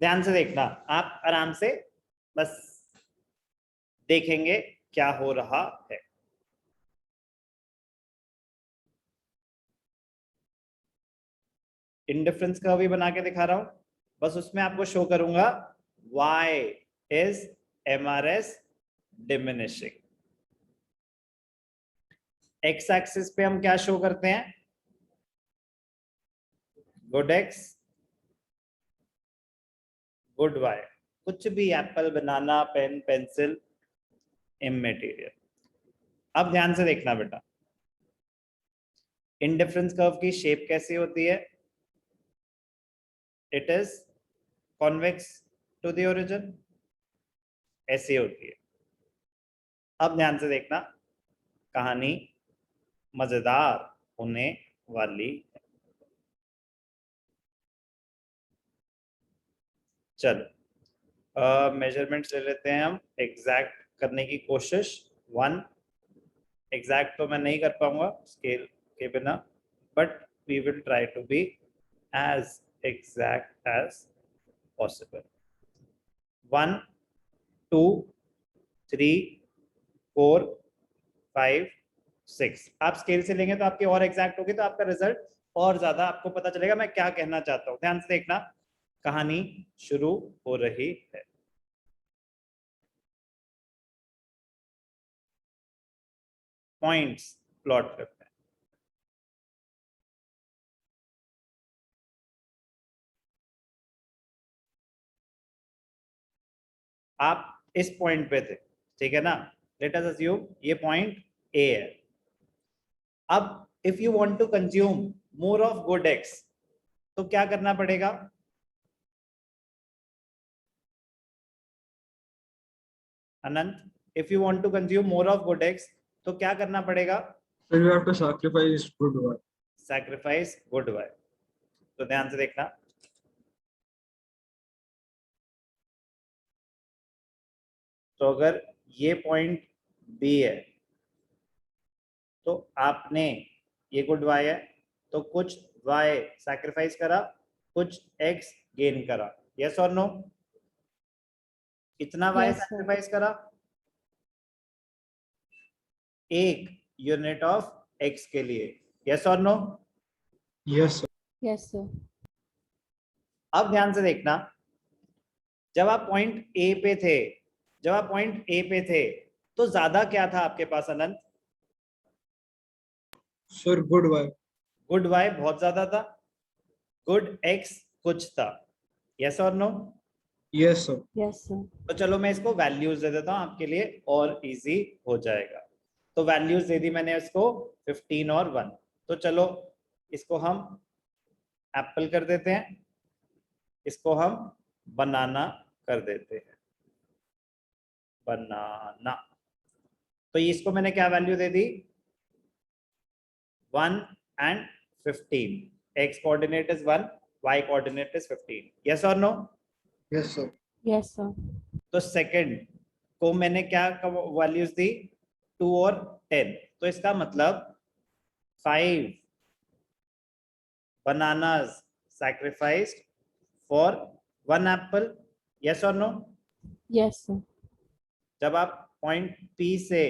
ध्यान से देखना, आप आराम से बस देखेंगे क्या हो रहा है। इंडिफरेंस कर्व भी बना के दिखा रहा हूं, बस उसमें आपको शो करूंगा y is MRS diminishing. x axis पे हम क्या शो करते हैं, गुड x गुड y, कुछ भी एप्पल बनाना पेन पेंसिल इममेटीरियल। अब ध्यान से देखना बेटा, इंडिफरेंस कर्व की शेप कैसी होती है, it is convex to the origin, ऐसी होती है। अब ध्यान से देखना, कहानी मजेदार होने वाली है। चलो मेजरमेंट्स ले लेते हैं हम, एग्जैक्ट करने की कोशिश। 1 एग्जैक्ट तो मैं नहीं कर पाऊंगा स्केल के बिना, but we will try to be as exact as possible. 1 2 3 4 5 6। आप स्केल से लेंगे तो आपकी और एग्जैक्ट होगी, तो आपका रिजल्ट और ज्यादा आपको पता चलेगा मैं क्या कहना चाहता हूं। ध्यान से देखना, कहानी शुरू हो रही है। पॉइंट्स प्लॉट करते हैं। आप इस पॉइंट पे थे, ठीक है ना, लेट अस अज्यूम ये पॉइंट ए है। अब if you want to consume more of good X तो क्या करना पड़ेगा, Anant, if you want to consume more of good X तो क्या करना पड़ेगा, Then we have to sacrifice good one. Sacrifice good Y. तो ध्यान से देखना, तो अगर ये पॉइंट बी है तो आपने, ये गुड वाई है तो कुछ वाई सैक्रिफाइस करा, कुछ एक्स गेन करा, यस और नो। कितना वाई Yes, sir. सैक्रिफाइस करा, 1 यूनिट ऑफ एक्स के लिए, यस और no. Yes, sir. Yes, sir. अब ध्यान से देखना, जब आप पॉइंट ए पे थे, जब आप पॉइंट ए पे थे तो ज्यादा क्या था आपके पास Anant, Sir, good one. Good Y बहुत ज्यादा था, गुड एक्स कुछ था, यस और no. Yes, sir. Yes, sir. तो चलो मैं इसको वैल्यूज दे देता हूं आपके लिए और इजी हो जाएगा। तो वैल्यूज दे दी मैंने इसको 15 और 1। तो चलो इसको हम एप्पल कर देते हैं, इसको हम बनाना कर देते हैं, बनाना। तो इसको मैंने क्या वैल्यू दे दी, 1 and 15। X coordinate is 1, Y coordinate is 15, yes और no. Yes, sir. Yes, sir. तो सेकंड को मैंने क्या वैल्यूज दी, 2 और 10। तो इसका मतलब 5 bananas sacrificed for 1 apple, yes or no। Yes, sir. जब आप पॉइंट P से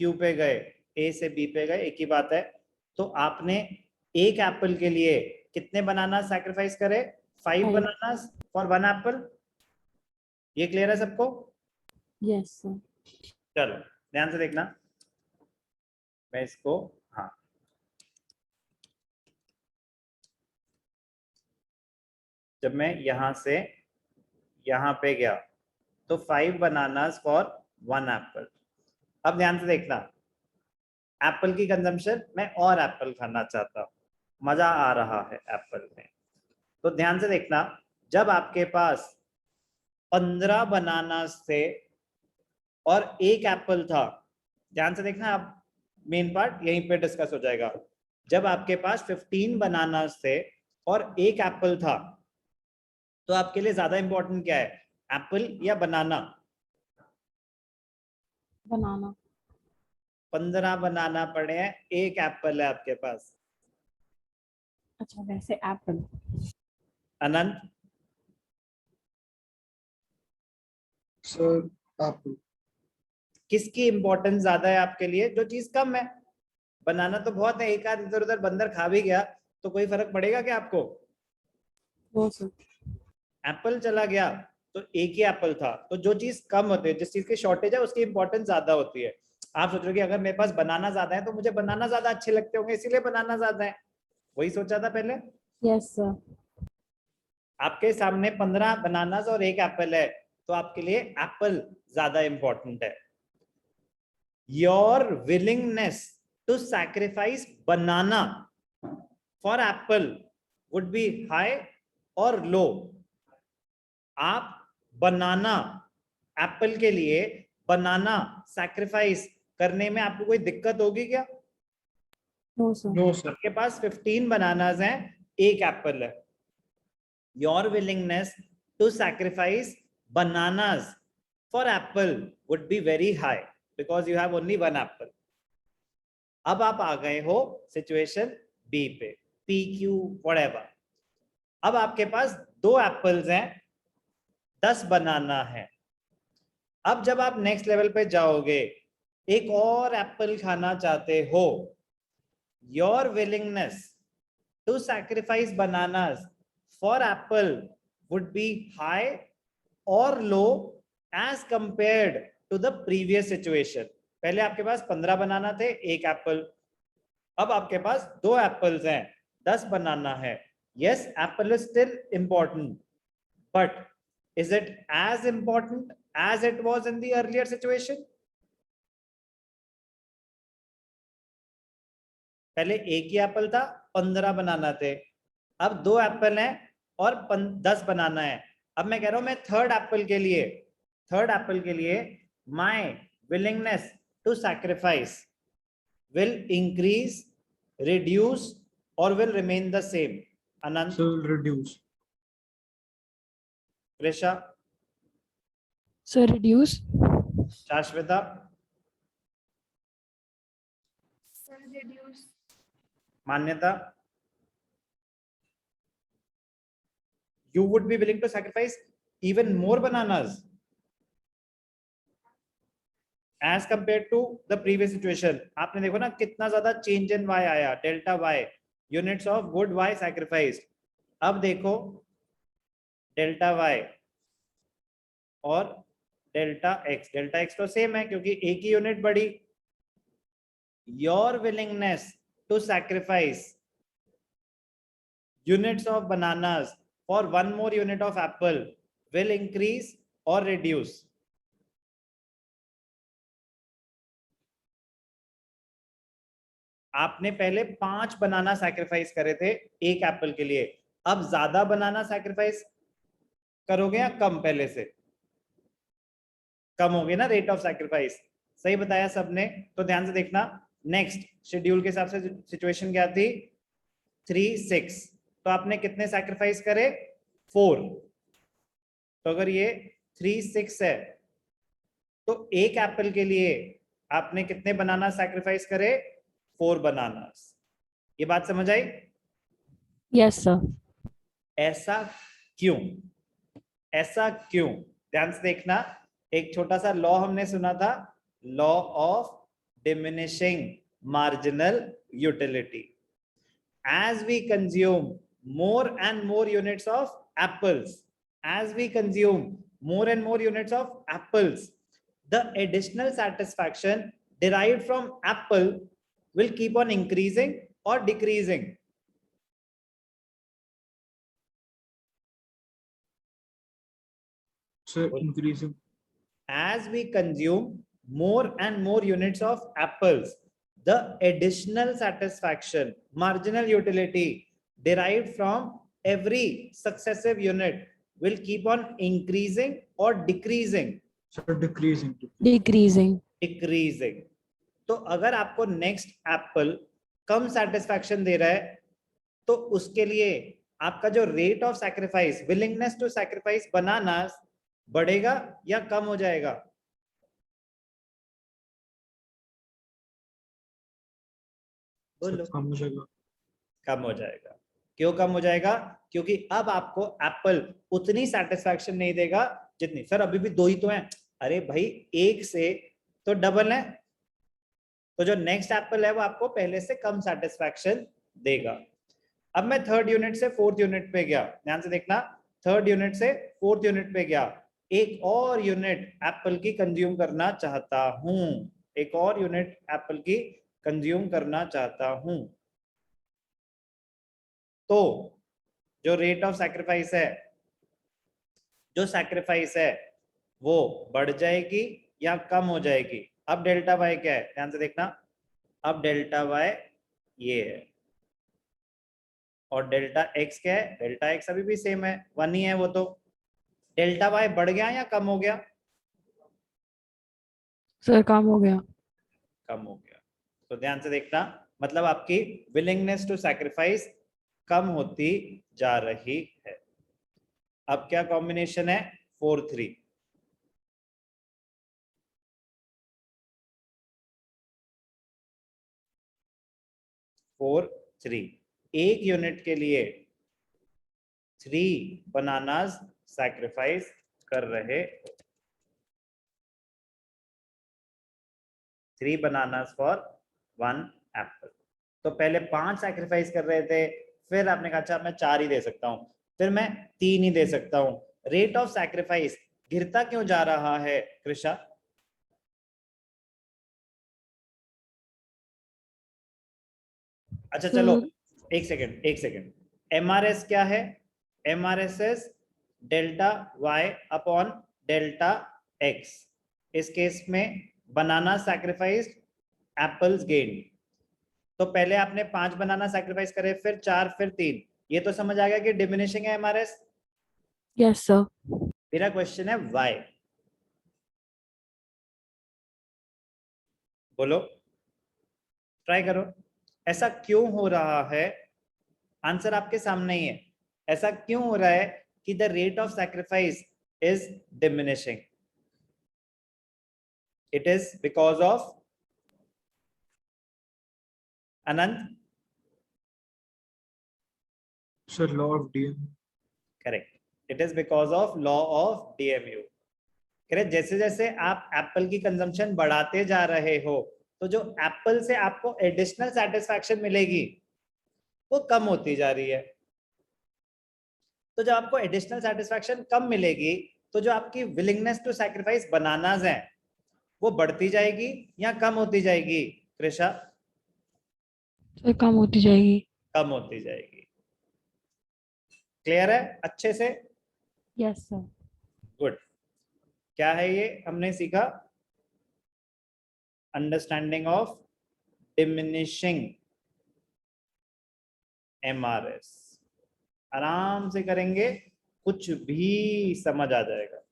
Q पे गए, A से B पे गए, एक ही बात है। तो आपने एक एप्पल के लिए कितने बनाना सैक्रिफाइस करे, 5 Five. Bananas for 1 Apple. ये क्लियर है सबको। Yes, sir. चलो ध्यान से देखना, मैं इसको, हाँ, जब मैं यहां से यहां पे गया तो 5 बनानास फॉर 1 एप्पल। अब ध्यान से देखना, एप्पल की कंजम्पशन, मैं और एप्पल खाना चाहता हूँ, मजा आ रहा है एप्पल में। तो ध्यान से देखना, जब आपके पास 15 बनानास थे और एक एप्पल था, ध्यान से देखना, अब मेन पार्ट यहीं पे डिस्कस हो जाएगा। जब आपके पास 15 बनानास थे और एक एप्पल था, तो आपके लिए ज्यादा इंपॉर्टेंट क्या है, एप्पल या बनाना। Banana. 15 बनाना पड़े हैं, एक एप्पल है आपके पास। अच्छा वैसे apple. अनंत, Sir, apple. किसकी इंपॉर्टेंस ज्यादा है आपके लिए? जो चीज कम है। बनाना तो बहुत है, एक आध इधर उधर बंदर खा भी गया तो कोई फर्क पड़ेगा क्या आपको? No, sir. एप्पल चला गया तो एक ही एप्पल था, तो जो चीज कम होती है, जिस चीज की शॉर्टेज है उसकी इंपॉर्टेंस ज्यादा होती है। आप सोच रहे हो कि अगर मेरे पास बनाना ज्यादा है तो मुझे बनाना ज्यादा अच्छे लगते होंगे, इसीलिए बनाना ज्यादा है। वही सोचा था पहले। Yes, sir. आपके सामने 15 बनानास और एक एप्पल है, तो आपके लिए एप्पल ज्यादा इंपॉर्टेंट है। Your willingness to sacrifice banana for apple would be high और लो? आप बनाना, एप्पल के लिए बनाना सैक्रिफाइस करने में आपको कोई दिक्कत होगी क्या? No, sir. No, sir. आपके पास 15 बनानास हैं, एक एप्पल है। Your willingness to sacrifice bananas for apple would be very high because you have only one apple. अब आप आ गए हो सिचुएशन बी पे, पी क्यू व्हाटएवर। अब आपके पास 2 एप्पल्स हैं, 10 बनाना है। अब जब आप नेक्स्ट लेवल पे जाओगे, एक और एप्पल खाना चाहते हो, your willingness to sacrifice bananas for apple would be high और low as compared to the previous situation. पहले आपके पास 15 बनाना थे, एक एप्पल। अब आपके पास 2 एप्पल्स हैं, 10 बनाना है। Yes, Apple is still important, but is it as important as it was in the earlier situation? पहले एक ही एप्पल था, 15 बनाना थे। अब 2 एप्पल हैं और 10 बनाना है। अब मैं कह रहा हूं, मैं थर्ड एप्पल के लिए my willingness to sacrifice will increase, reduce or will remain the same? Anand? Sir, reduce. Krisha? Sir, reduce. Shashwita? Sir, reduce. Manyata? You would be willing to sacrifice even more bananas as compared to the previous situation. आपने देखो ना कितना ज्यादा change in y आया, delta y, units of good y sacrificed. अब देखो delta y और delta x तो सेम है क्योंकि एक ही यूनिट बढ़ी। Your willingness to sacrifice units of bananas for one more unit of apple will increase or reduce? आपने पहले 5 बनाना सैक्रिफाइस करे थे एक एप्पल के लिए, अब ज्यादा बनाना सैक्रिफाइस करोगे या कम? पहले से कम हो गए ना रेट ऑफ सैक्रिफाइस। सही बताया सबने? तो ध्यान से देखना, नेक्स्ट शेड्यूल के हिसाब से सिचुएशन क्या थी? 3 6। तो आपने कितने सैक्रिफाइस करे? 4। तो अगर ये 3 6 है तो एक एप्पल के लिए आपने कितने बनाना सैक्रिफाइस करे? 4 बनानास। ये बात समझ आई? Yes, sir. ऐसा क्यों? ऐसा क्यों? ध्यान से देखना, एक छोटा सा लॉ हमने सुना था, law of diminishing marginal utility. As we consume more and more units of apples, the additional satisfaction derived from apple will keep on increasing or decreasing? Sir, increasing. As we consume more and more units of apples, the additional satisfaction, marginal utility derived from every successive unit will keep on increasing or decreasing? Sir, decreasing. Decreasing. Decreasing. तो अगर आपको next apple कम satisfaction दे रहा है तो उसके लिए आपका जो rate of sacrifice, willingness to sacrifice bananas बढ़ेगा या कम हो जाएगा? बोलो। कम हो जाएगा। कम हो जाएगा। क्यों कम हो जाएगा? क्योंकि अब आपको एप्पल उतनी सेटिस्फैक्शन नहीं देगा जितनी, सर अभी भी 2 ही तो हैं, अरे भाई एक से तो डबल है, तो जो नेक्स्ट एप्पल है वो आपको पहले से कम सेटिस्फैक्शन देगा। अब मैं थर्ड यूनिट से फोर्थ यूनिट पे गया, ध्यान से देखना, थर्ड यूनिट से फोर्थ यूनिट पे गया, एक और यूनिट एप्पल की कंज्यूम करना चाहता हूं, एक और यूनिट एप्पल की कंज्यूम करना चाहता हूं, तो जो रेट ऑफ सैक्रिफाइस है, जो सैक्रिफाइस है वो बढ़ जाएगी या कम हो जाएगी। अब डेल्टा वाई क्या है, ध्यान से देखना, अब डेल्टा वाई ये है और डेल्टा एक्स क्या है, डेल्टा एक्स अभी भी सेम है, 1 ही है वो, तो डेल्टा वाई बढ़ गया या कम हो गया? सर काम हो गया। कम हो गया। तो ध्यान से देखना, मतलब आपकी विलिंगनेस टू सैक्रिफाइस कम होती जा रही है। अब क्या कॉम्बिनेशन है, 4-3, 4-3, एक यूनिट के लिए 3 बनानास सैक्रिफाइस कर रहे, 3 बनानास फॉर 1 एप्पल। तो पहले 5 सैक्रिफाइस कर रहे थे, फिर आपने कहा अच्छा मैं 4 ही दे सकता हूं, फिर मैं 3 ही दे सकता हूं। रेट ऑफ सैक्रिफाइस गिरता क्यों जा रहा है कृषा? अच्छा चलो एक सेकंड, एमआरएस क्या है? MRS is delta Y upon delta X. इस केस में बनाना सैक्रिफाइस, एप्पल्स गेन। तो पहले आपने 5 बनाना सैक्रिफाइस करे, फिर 4, फिर 3, ये तो समझ आ गया कि डिमिनिशिंग है एमआरएस। Yes sir. मेरा क्वेश्चन है वाई, बोलो, ट्राई करो, ऐसा क्यों हो रहा है? आंसर आपके सामने ही है, ऐसा क्यों हो रहा है कि the rate of sacrifice is diminishing? It is because of, Anant? Sir, law of DM. Correct, it is because of law of DMU. Correct, जैसे जैसे आप एप्पल की कंजम्पशन बढ़ाते जा रहे हो, तो जो एप्पल से आपको एडिशनल सेटिस्फैक्शन मिलेगी वो कम होती जा रही है। तो जब आपको एडिशनल सेटिस्फैक्शन कम मिलेगी, तो जो आपकी विलिंगनेस टू सैक्रिफाइस बनानास है वो बढ़ती जाएगी या कम होती जाएगी कृषा? सर काम होती जाएगी। कम होती जाएगी। क्लियर है अच्छे से? Yes sir. गुड। क्या है ये हमने सीखा? Understanding of diminishing MRS. आराम से करेंगे, कुछ भी समझ आ जाएगा,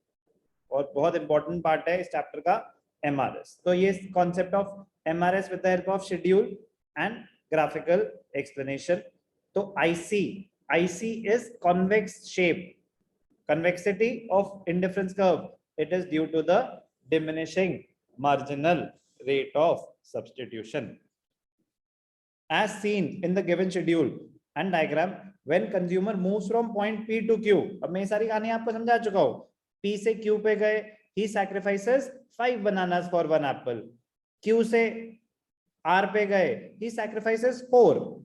और बहुत इंपॉर्टेंट पार्ट है इस चैप्टर का एमआरएस। तो ये concept of MRS with the help of schedule and graphical explanation. तो IC is convex shape, convexity of indifference curve, it is due to the diminishing marginal rate of substitution as seen in the given schedule and diagram. When consumer moves from point P to Q, अब मैं ये सारी कहानी आपको समझा चुका हूं, P से Q पे गए, he sacrifices 5 bananas for 1 apple. Q से R पे गए, he sacrifices 4,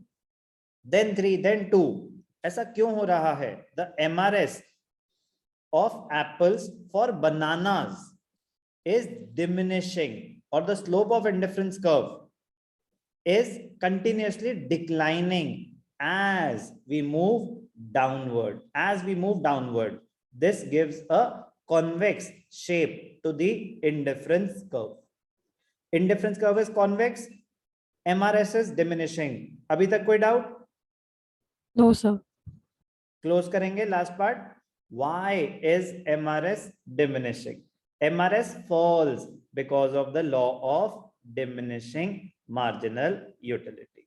then 3, then 2. ऐसा क्यों हो रहा है? The MRS of apples for bananas is diminishing, or the slope of indifference curve is continuously declining as we move downward. As we move downward, this gives a convex shape to the indifference curve. Indifference curve is convex, MRS is diminishing. अभी तक कोई doubt? No sir. Close करेंगे last part. Why is MRS diminishing? MRS falls because of the law of diminishing marginal utility.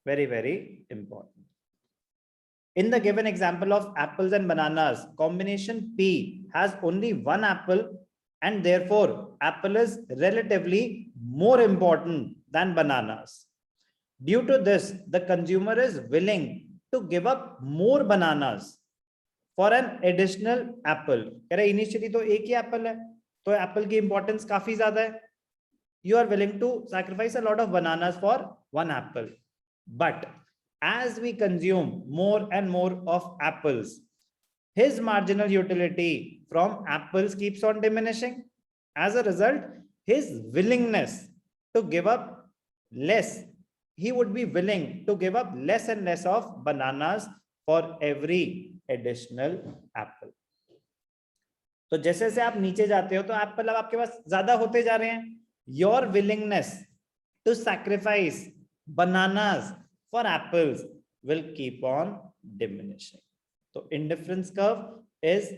Very, very important. In the given example of apples and bananas, combination P has only 1 apple, and therefore apple is relatively more important than bananas. Due to this, the consumer is willing to give up more bananas for an additional apple. कह रहे initially तो एक ही Apple है, तो Apple की importance काफी ज्यादा है. You are willing to sacrifice a lot of bananas for one apple. But as we consume more and more of apples, his marginal utility from apples keeps on diminishing. As a result, his willingness to give up less, he would be willing to give up less and less of bananas for every additional apple. तो जैसे जैसे आप नीचे जाते हो तो Apple अब आपके पास ज्यादा होते जा रहे हैं. Your willingness to sacrifice bananas for apples will keep on diminishing. So indifference curve is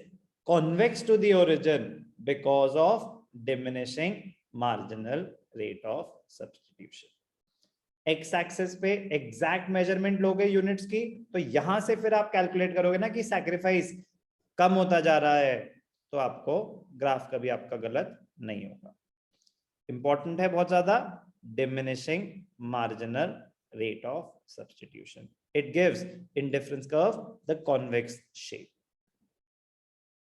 convex to the origin because of diminishing marginal rate of substitution. X axis पे exact measurement लोगे units की, तो यहां से फिर आप calculate करोगे ना कि सैक्रिफाइस कम होता जा रहा है, तो आपको ग्राफ कभी आपका गलत नहीं होगा. इंपॉर्टेंट है बहुत ज्यादा, diminishing marginal rate of substitution. It gives indifference curve the convex shape.